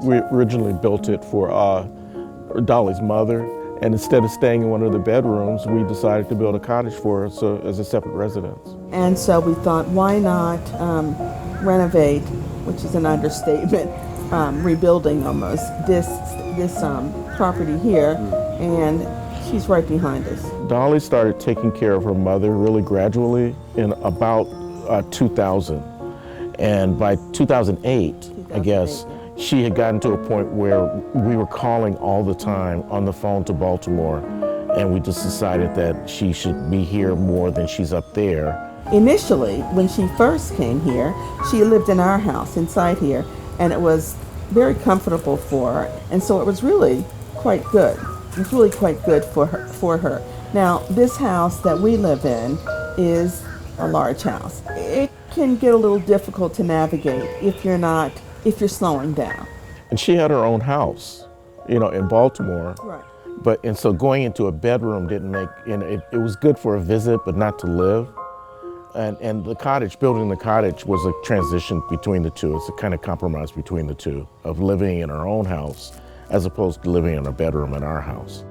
We originally built it for Dolly's mother, and instead of staying in one of the bedrooms, we decided to build a cottage for her as a separate residence. And so we thought, why not renovate, which is an understatement, rebuilding almost this property here, and she's right behind us. Dolly started taking care of her mother really gradually in about 2000, and by 2008, I guess, she had gotten to a point where we were calling all the time on the phone to Baltimore, and we just decided that she should be here more than she's up there. Initially, when she first came here, she lived in our house inside here, and it was very comfortable for her, and so it was really quite good. It was really quite good for her. Now, this house that we live in is a large house. It can get a little difficult to navigate if you're slowing down. And she had her own house, in Baltimore. Right. And so going into a bedroom didn't make, it was good for a visit, but not to live. And the cottage, building the cottage was a transition between the two. It's a kind of compromise between the two, of living in our own house as opposed to living in a bedroom in our house.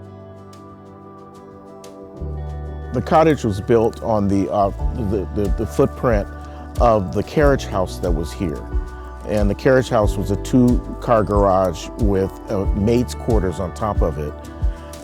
The cottage was built on the footprint of the carriage house that was here. And the carriage house was a 2-car garage with maid's quarters on top of it.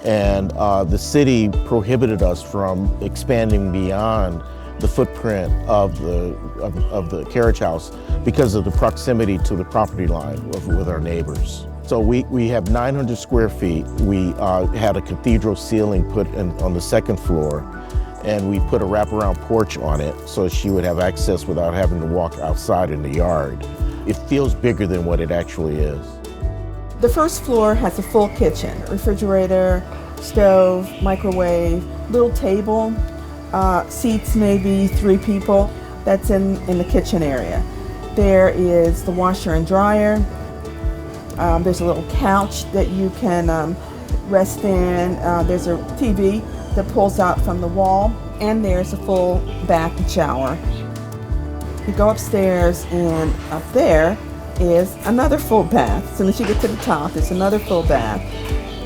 And the city prohibited us from expanding beyond the footprint of the carriage house because of the proximity to the property line with our neighbors. So we have 900 square feet. We had a cathedral ceiling put on the second floor, and we put a wraparound porch on it so she would have access without having to walk outside in the yard. It feels bigger than what it actually is. The first floor has a full kitchen, refrigerator, stove, microwave, little table, seats maybe 3 people. That's in the kitchen area. There is the washer and dryer. There's a little couch that you can rest in. There's a TV that pulls out from the wall, and there's a full bath and shower. You go upstairs, and up there is another full bath. As soon as you get to the top, there's another full bath.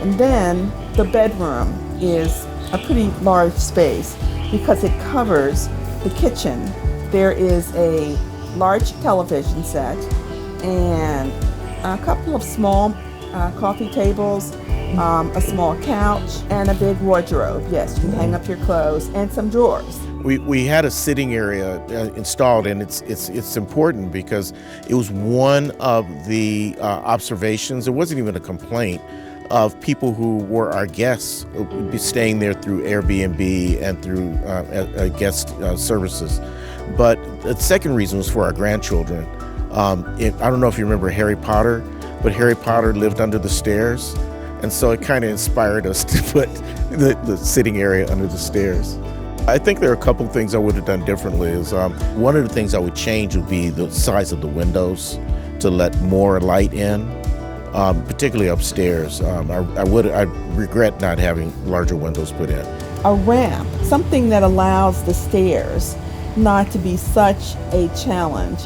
And then the bedroom is a pretty large space because it covers the kitchen. There is a large television set and a couple of small coffee tables, a small couch, and a big wardrobe. Yes, you can hang up your clothes, and some drawers. We had a sitting area installed, and it's important because it was one of the observations. It wasn't even a complaint of people who were our guests, would be staying there through Airbnb and through guest services. But the second reason was for our grandchildren. I don't know if you remember Harry Potter, but Harry Potter lived under the stairs, and so it kind of inspired us to put the sitting area under the stairs. I think there are a couple of things I would have done differently. One of the things I would change would be the size of the windows to let more light in, particularly upstairs. I regret not having larger windows put in. A ramp, something that allows the stairs not to be such a challenge,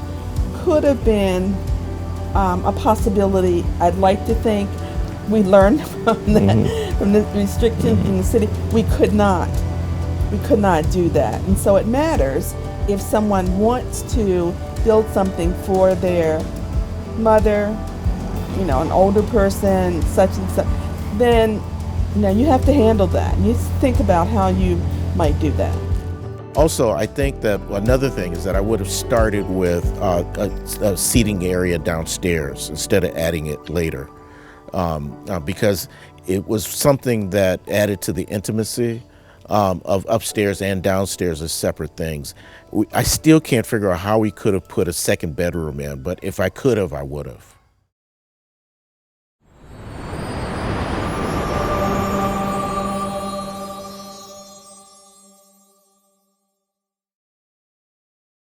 could have been a possibility. I'd like to think we learned from that, from the restriction in the city. We could not do that. And so it matters if someone wants to build something for their mother, an older person, such and such, then you have to handle that. You think about how you might do that. Also, I think that another thing is that I would have started with a seating area downstairs instead of adding it later, because it was something that added to the intimacy of upstairs and downstairs as separate things. I still can't figure out how we could have put a second bedroom in, but if I could have, I would have.